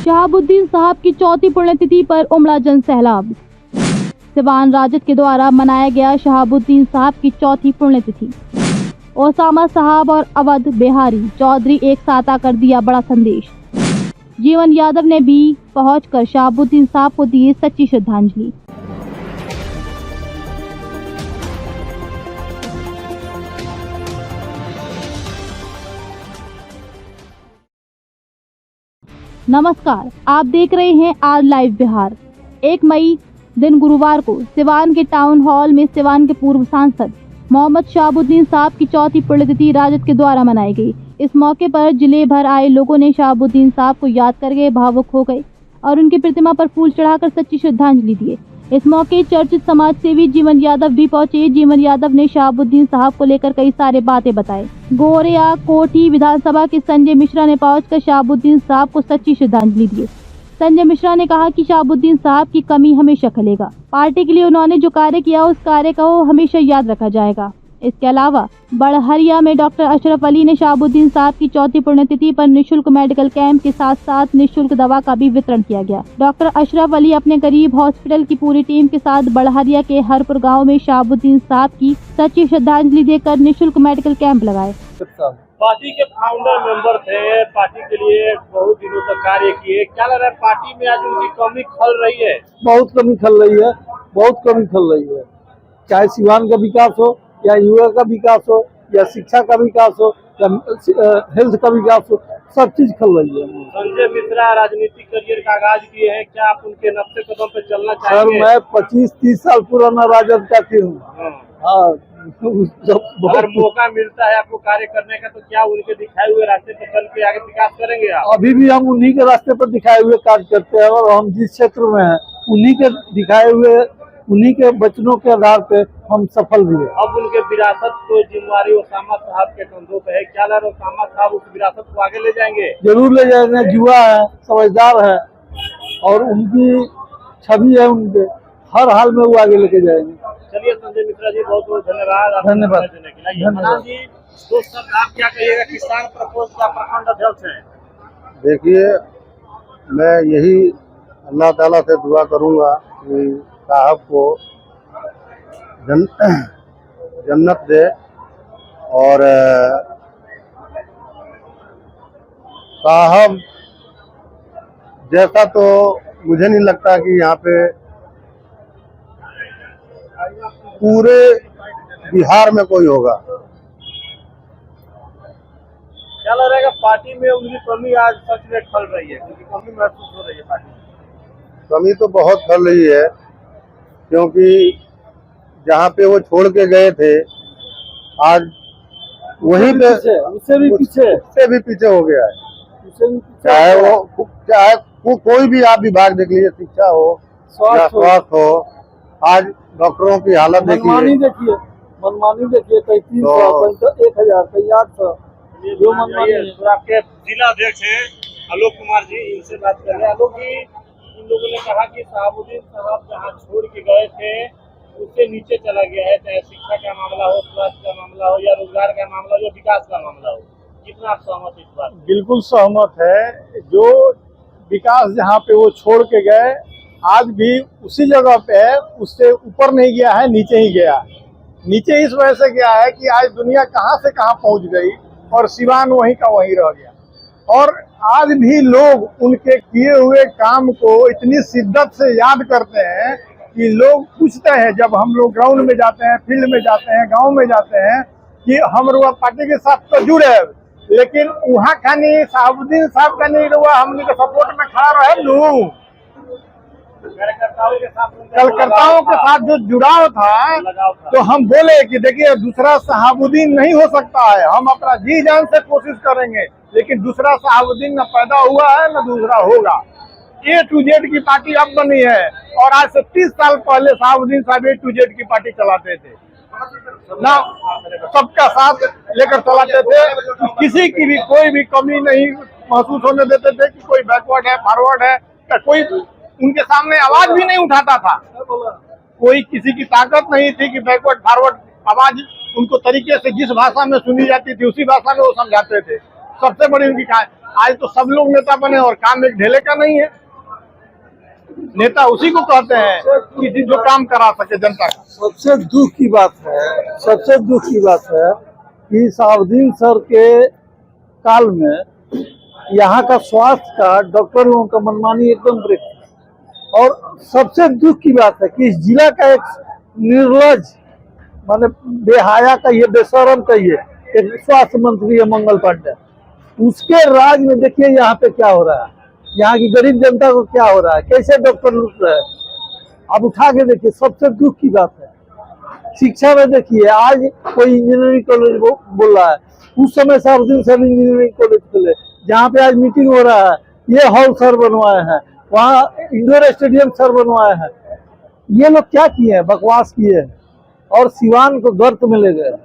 शहाबुद्दीन साहब की चौथी पुण्यतिथि पर उमड़ा जन सैलाब। सिवान राजद के द्वारा मनाया गया शहाबुद्दीन साहब की चौथी पुण्यतिथि। ओसामा साहब और अवध बिहारी चौधरी एक साथ आकर दिया बड़ा संदेश। जीवन यादव ने भी पहुंचकर शहाबुद्दीन साहब को दी सच्ची श्रद्धांजलि। नमस्कार, आप देख रहे हैं आज लाइव बिहार। 1 मई दिन गुरुवार को सिवान के टाउन हॉल में सिवान के पूर्व सांसद मोहम्मद शहाबुद्दीन साहब की चौथी पुण्यतिथि राजद के द्वारा मनाई गई। इस मौके पर जिले भर आए लोगों ने शहाबुद्दीन साहब को याद करके भावुक हो गए और उनकी प्रतिमा पर फूल चढ़ाकर सच्ची श्रद्धांजलि दिए। इस मौके चर्चित समाज सेवी जीवन यादव भी पहुंचे। जीवन यादव ने शहाबुद्दीन साहब को लेकर कई सारे बातें बताए। गोरिया कोठी विधानसभा के संजय मिश्रा ने पहुंचकर शहाबुद्दीन साहब को सच्ची श्रद्धांजलि दी। संजय मिश्रा ने कहा कि शहाबुद्दीन साहब की कमी हमेशा खलेगा। पार्टी के लिए उन्होंने जो कार्य किया उस कार्य को हमेशा याद रखा जाएगा। इसके अलावा बड़हरिया में डॉक्टर अशरफ अली ने शहाबुद्दीन साहब की चौथी पुण्यतिथि पर निःशुल्क मेडिकल कैंप के साथ साथ निःशुल्क दवा का भी वितरण किया गया। डॉक्टर अशरफ अली अपने गरीब हॉस्पिटल की पूरी टीम के साथ बड़हरिया के हरपुर गांव में शहाबुद्दीन साहब की सच्ची श्रद्धांजलि देकर निःशुल्क मेडिकल कैंप लगाए। पार्टी के फाउंडर मेंबर थे, पार्टी के लिए बहुत दिनों तक कार्य किए। क्या लग रहा है पार्टी में आज उनकी कमी खल रही है? बहुत कमी खल रही है, बहुत कमी खल रही है। चाहे सिवान का विकास हो या युवा का विकास हो या शिक्षा का विकास हो या हेल्थ का विकास हो, सब चीज खल रही है। संजय मिश्रा राजनीतिक करियर का आगाज किए हैं, क्या आप उनके नक्शे कदम पे चलना चाहेंगे? सर, मैं 25-30 साल पुराना राजद का हूँ। अगर मौका मिलता है आपको कार्य करने का तो क्या उनके दिखाए हुए रास्ते पर चल के आगे विकास करेंगे आप? अभी भी हम उन्हीं के रास्ते पर दिखाए हुए कार्य करते हैं और हम जिस क्षेत्र में हैं उन्हीं के दिखाए हुए, उन्हीं के वचनों के आधार पे हम सफल भी हैं। अब उनके विरासत को जिम्मेवारी ओसामा साहब के कंधों पे है। क्या लग रहा है ओसामा साहब उस विरासत को आगे ले जाएंगे? जरूर ले जाएंगे। युवा है, समझदार है और उनकी छवि है, उनके हर हाल में वो आगे लेके जाएंगे। चलिए संजय मिश्रा जी, बहुत बहुत धन्यवाद। धन्यवाद जी, दोस्त आप क्या कहिएगा? किसान प्रकोष्ठ का प्रखंड अध्यक्ष है। देखिए, मैं यही अल्लाह ताला से दुआ करूंगा कि साहब को जन्नत दे और साहब जैसा तो मुझे नहीं लगता कि यहाँ पे पूरे बिहार में कोई होगा। क्या लग रहा है पार्टी में उनकी कमी आज सच में खल रही है? उनकी कमी महसूस हो रही है पार्टी में? कमी तो बहुत खल रही है, क्योंकि जहाँ पे वो छोड़ के गए थे आज वहीं पे उससे भी पीछे हो गया है। चाहे वो कोई भी आप विभाग देख लीजिए, शिक्षा हो या स्वास्थ्य हो, आज डॉक्टरों की हालत देखिए, मनमानी देखिए, कहीं 300, कहीं 1000, कहीं 800 जो मनमानी है। तो आपके जिला अध्यक्ष हैं आलोक कुमार जी, इनसे बात कर रहे हैं। आलोक जी, इन लोगों ने कहा कि शहाबुद्दीन साहब जहाँ छोड़ के गए थे उससे नीचे चला गया है, चाहे शिक्षा का मामला हो, स्वास्थ्य का मामला हो या रोजगार का मामला हो या विकास का मामला हो। कितना आप सहमत इस बात? बिल्कुल सहमत है। जो विकास जहाँ पे वो छोड़ के गए आज भी उसी जगह पे है, उससे ऊपर नहीं गया है, नीचे ही गया है। नीचे इस वजह से गया है कि आज दुनिया कहाँ से कहाँ पहुँच गई और सिवान वहीं का वहीं रह गया। और आज भी लोग उनके किए हुए काम को इतनी शिद्दत से याद करते हैं कि लोग पूछते हैं, जब हम लोग ग्राउंड में जाते हैं, फील्ड में जाते हैं, गांव में जाते हैं, कि हम रुआ पार्टी के साथ तो जुड़े, लेकिन वहाँ का नहीं, शहाबुद्दीन साहब का नहीं रुआ, हमने के सपोर्ट में खड़ा रहे लू। कार्यकर्ताओं के साथ जो जुड़ाव था, तो हम बोले कि देखिए दूसरा शहाबुद्दीन नहीं हो सकता है, हम अपना जी जान से कोशिश करेंगे, लेकिन दूसरा शहाबुद्दीन न पैदा हुआ है न दूसरा होगा। A to Z की पार्टी अब बनी है और आज से 30 साल पहले शहाबुद्दीन साहब A to Z की पार्टी चलाते थे ना, सबका साथ लेकर चलाते थे। किसी की भी कोई भी कमी नहीं महसूस होने देते थे कि कोई बैकवर्ड है, फॉरवर्ड है, कोई उनके सामने आवाज भी नहीं उठाता था। कोई किसी की ताकत नहीं थी कि बैकवर्ड फॉरवर्ड आवाज उनको तरीके से जिस भाषा में सुनी जाती थी उसी भाषा में वो समझाते थे। सबसे बड़ी उनकी आज तो सब लोग नेता बने और काम एक ढेले का नहीं है। नेता उसी को कहते हैं कि जो काम करा सके जनता का। सबसे दुख की बात है कि शहाबुद्दीन सर के काल में यहाँ का स्वास्थ्य का डॉक्टर लोगों का मनमानी एकदम ब्रेक है। और सबसे दुख की बात है कि इस जिला का एक निर्लज माने बेहाया का ये बेशरम कहिए एक स्वास्थ्य मंत्री है मंगल पांडे, उसके राज में देखिए यहाँ पे क्या हो रहा है, यहाँ की गरीब जनता को क्या हो रहा है, कैसे डॉक्टर लूट रहे हैं। आप उठा के देखिए, सबसे दुख की बात है। शिक्षा में देखिए, आज कोई इंजीनियरिंग कॉलेज बोल रहा है, उस समय शहाबुद्दीन सर इंजीनियरिंग कॉलेज खोले, जहाँ पे आज मीटिंग हो रहा है, ये हॉल सर बनवाए हैं, वहाँ इंडोर स्टेडियम सर बनवाए हैं। ये लोग क्या किए हैं, बकवास किए हैं और सिवान को गर्त में ले गए।